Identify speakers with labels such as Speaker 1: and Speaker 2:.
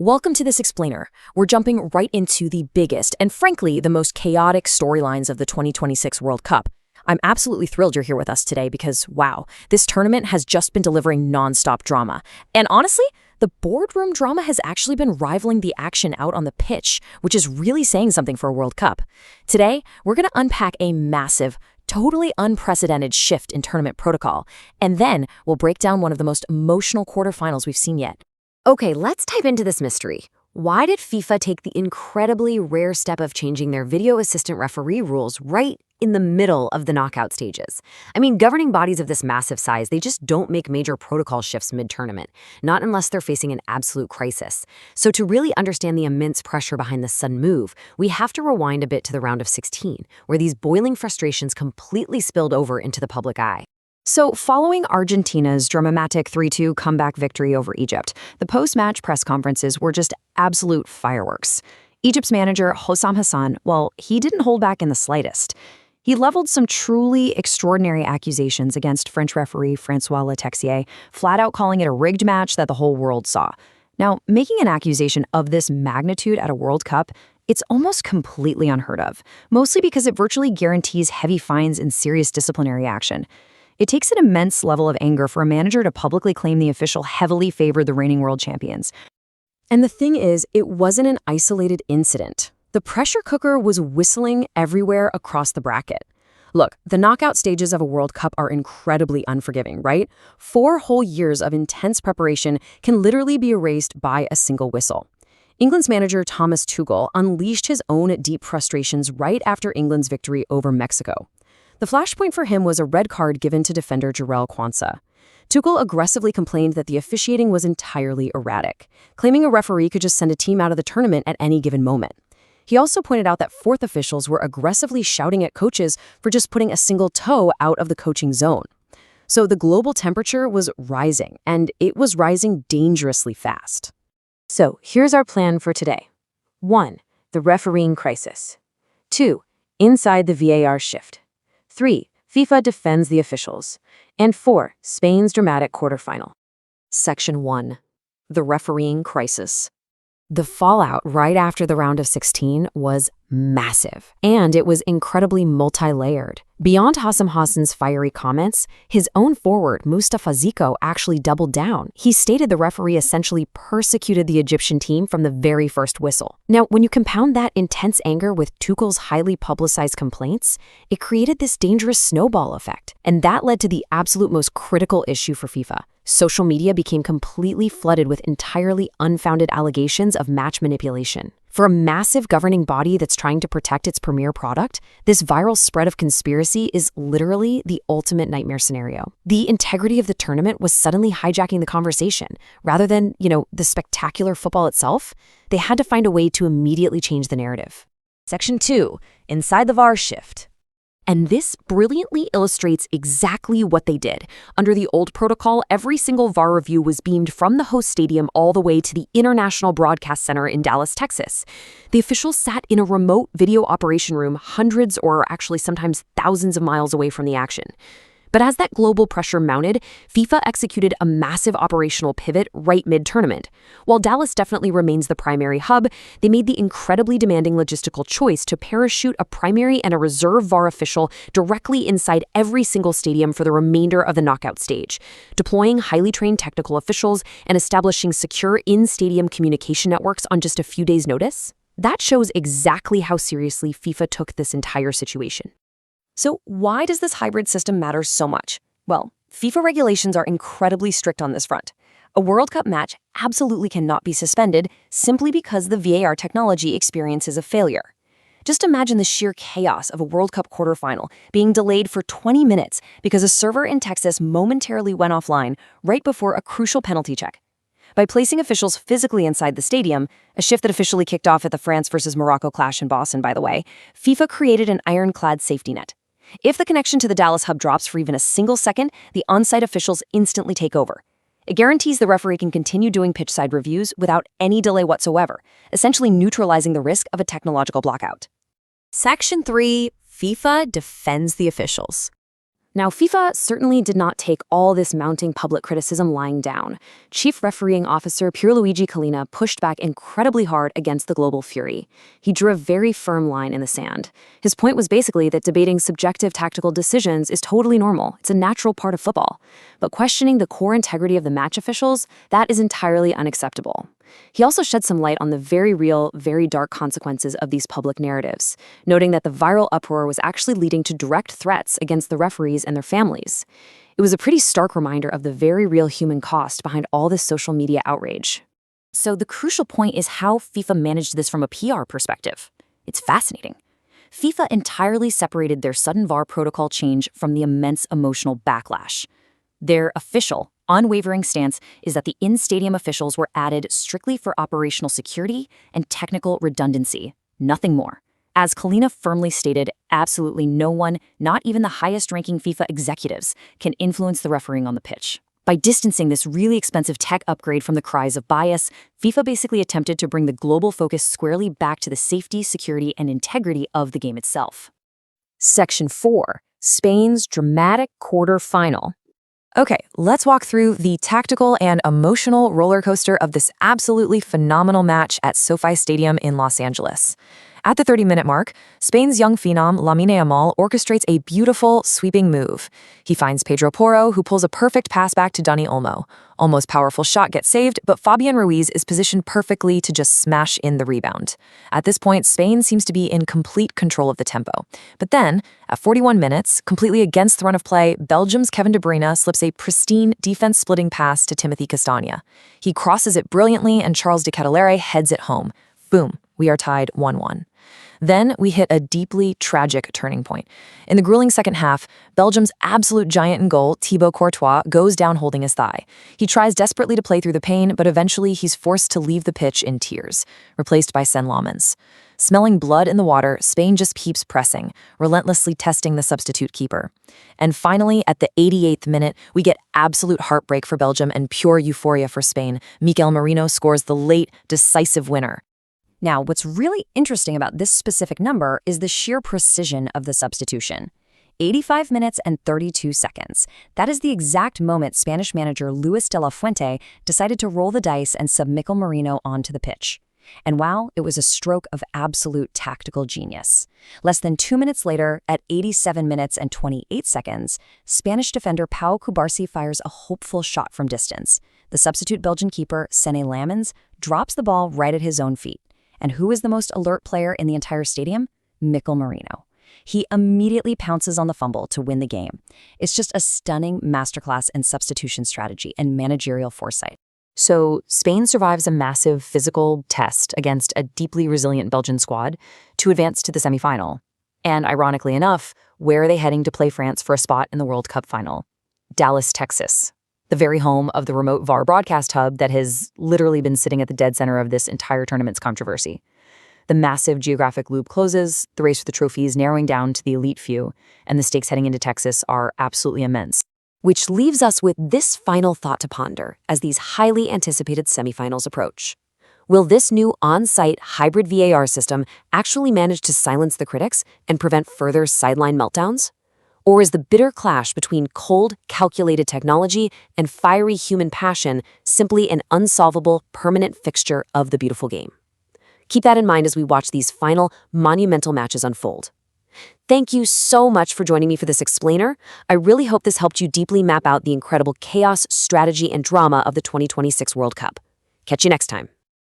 Speaker 1: Welcome to this explainer. We're jumping right into the biggest and frankly the most chaotic storylines of the 2026 World Cup. I'm absolutely thrilled you're here with us today because, wow, this tournament has just been delivering nonstop drama. And honestly, the boardroom drama has actually been rivaling the action out on the pitch, which is really saying something for a World Cup. Today, we're going to unpack a massive, totally unprecedented shift in tournament protocol, and then we'll break down one of the most emotional quarterfinals we've seen yet.
Speaker 2: Okay, let's dive into this mystery. Why did FIFA take the incredibly rare step of changing their video assistant referee rules right in the middle of the knockout stages? I mean, governing bodies of this massive size, they just don't make major protocol shifts mid-tournament, not unless they're facing an absolute crisis. So to really understand the immense pressure behind this sudden move, we have to rewind a bit to the round of 16, where these boiling frustrations completely spilled over into the public eye.
Speaker 1: So, following Argentina's dramatic 3-2 comeback victory over Egypt, the post-match press conferences were just absolute fireworks. Egypt's manager, Hossam Hassan, well, he didn't hold back in the slightest. He leveled some truly extraordinary accusations against French referee Francois Letexier, flat out calling it a rigged match that the whole world saw. Now, making an accusation of this magnitude at a World Cup, it's almost completely unheard of, mostly because it virtually guarantees heavy fines and serious disciplinary action. It takes an immense level of anger for a manager to publicly claim the official heavily favored the reigning world champions. And the thing is, it wasn't an isolated incident. The pressure cooker was whistling everywhere across the bracket. Look, the knockout stages of a World Cup are incredibly unforgiving, right? 4 whole years of intense preparation can literally be erased by a single whistle. England's manager Thomas Tuchel unleashed his own deep frustrations right after England's victory over Mexico. The flashpoint for him was a red card given to defender Jarell Quansah. Tuchel aggressively complained that the officiating was entirely erratic, claiming a referee could just send a team out of the tournament at any given moment. He also pointed out that fourth officials were aggressively shouting at coaches for just putting a single toe out of the coaching zone. So the global temperature was rising, and it was rising dangerously fast.
Speaker 2: So here's our plan for today. 1. The refereeing crisis. 2. Inside the VAR shift. 3. FIFA defends the officials. And 4. Spain's dramatic quarterfinal.
Speaker 1: Section 1. The refereeing crisis. The fallout right after the round of 16 was massive, and it was incredibly multi-layered. Beyond Hossam Hassan's fiery comments, his own forward, Mustafa Ziko, actually doubled down. He stated the referee essentially persecuted the Egyptian team from the very first whistle. Now, when you compound that intense anger with Tuchel's highly publicized complaints, it created this dangerous snowball effect, and that led to the absolute most critical issue for FIFA. Social media became completely flooded with entirely unfounded allegations of match manipulation. For a massive governing body that's trying to protect its premier product, this viral spread of conspiracy is literally the ultimate nightmare scenario. The integrity of the tournament was suddenly hijacking the conversation. Rather than, the spectacular football itself, they had to find a way to immediately change the narrative. Section 2. Inside the VAR shift. And this brilliantly illustrates exactly what they did. Under the old protocol, every single VAR review was beamed from the host stadium all the way to the International Broadcast Center in Dallas, Texas. The officials sat in a remote video operation room hundreds or actually sometimes thousands of miles away from the action. But as that global pressure mounted, FIFA executed a massive operational pivot right mid-tournament. While Dallas definitely remains the primary hub, they made the incredibly demanding logistical choice to parachute a primary and a reserve VAR official directly inside every single stadium for the remainder of the knockout stage, deploying highly trained technical officials and establishing secure in-stadium communication networks on just a few days' notice. That shows exactly how seriously FIFA took this entire situation. So why does this hybrid system matter so much? Well, FIFA regulations are incredibly strict on this front. A World Cup match absolutely cannot be suspended simply because the VAR technology experiences a failure. Just imagine the sheer chaos of a World Cup quarterfinal being delayed for 20 minutes because a server in Texas momentarily went offline right before a crucial penalty check. By placing officials physically inside the stadium, a shift that officially kicked off at the France versus Morocco clash in Boston, by the way, FIFA created an ironclad safety net. If the connection to the Dallas hub drops for even a single second, the on-site officials instantly take over. It guarantees the referee can continue doing pitch-side reviews without any delay whatsoever, essentially neutralizing the risk of a technological blackout. Section 3. FIFA defends the officials. Now, FIFA certainly did not take all this mounting public criticism lying down. Chief Refereeing Officer Pierluigi Collina pushed back incredibly hard against the global fury. He drew a very firm line in the sand. His point was basically that debating subjective tactical decisions is totally normal. It's a natural part of football. But questioning the core integrity of the match officials, that is entirely unacceptable. He also shed some light on the very real, very dark consequences of these public narratives, noting that the viral uproar was actually leading to direct threats against the referees and their families. It was a pretty stark reminder of the very real human cost behind all this social media outrage. So the crucial point is how FIFA managed this from a PR perspective. It's fascinating. FIFA entirely separated their sudden VAR protocol change from the immense emotional backlash. Their official, unwavering stance is that the in-stadium officials were added strictly for operational security and technical redundancy, nothing more. As Collina firmly stated, absolutely no one, not even the highest-ranking FIFA executives, can influence the refereeing on the pitch. By distancing this really expensive tech upgrade from the cries of bias, FIFA basically attempted to bring the global focus squarely back to the safety, security, and integrity of the game itself. Section 4. Spain's dramatic quarter-final. Okay, let's walk through the tactical and emotional roller coaster of this absolutely phenomenal match at SoFi Stadium in Los Angeles. At the 30-minute mark, Spain's young phenom Lamine Yamal orchestrates a beautiful, sweeping move. He finds Pedro Porro, who pulls a perfect pass back to Dani Olmo. Olmo's powerful shot gets saved, but Fabian Ruiz is positioned perfectly to just smash in the rebound. At this point, Spain seems to be in complete control of the tempo. But then, at 41 minutes, completely against the run of play, Belgium's Kevin De Bruyne slips a pristine defense-splitting pass to Timothy Castagne. He crosses it brilliantly, and Charles de Ketelaere heads it home. Boom, we are tied 1-1. Then we hit a deeply tragic turning point. In the grueling second half, Belgium's absolute giant in goal, Thibaut Courtois, goes down holding his thigh. He tries desperately to play through the pain, but eventually he's forced to leave the pitch in tears, replaced by Sen Lammens. Smelling blood in the water, Spain just keeps pressing, relentlessly testing the substitute keeper. And finally, at the 88th minute, we get absolute heartbreak for Belgium and pure euphoria for Spain. Mikel Merino scores the late, decisive winner.
Speaker 2: Now, what's really interesting about this specific number is the sheer precision of the substitution. 85 minutes and 32 seconds. That is the exact moment Spanish manager Luis de la Fuente decided to roll the dice and sub Mikel Merino onto the pitch. And wow, it was a stroke of absolute tactical genius. Less than 2 minutes later, at 87 minutes and 28 seconds, Spanish defender Pau Cubarsí fires a hopeful shot from distance. The substitute Belgian keeper, Sen Lammens, drops the ball right at his own feet. And who is the most alert player in the entire stadium? Mikel Merino. He immediately pounces on the fumble to win the game. It's just a stunning masterclass in substitution strategy and managerial foresight.
Speaker 1: So Spain survives a massive physical test against a deeply resilient Belgian squad to advance to the semifinal. And ironically enough, where are they heading to play France for a spot in the World Cup final? Dallas, Texas, the very home of the remote VAR broadcast hub that has literally been sitting at the dead center of this entire tournament's controversy. The massive geographic loop closes, the race for the trophies narrowing down to the elite few, and the stakes heading into Texas are absolutely immense. Which leaves us with this final thought to ponder as these highly anticipated semifinals approach. Will this new on-site hybrid VAR system actually manage to silence the critics and prevent further sideline meltdowns? Or is the bitter clash between cold, calculated technology and fiery human passion simply an unsolvable, permanent fixture of the beautiful game? Keep that in mind as we watch these final, monumental matches unfold. Thank you so much for joining me for this explainer. I really hope this helped you deeply map out the incredible chaos, strategy, and drama of the 2026 World Cup. Catch you next time.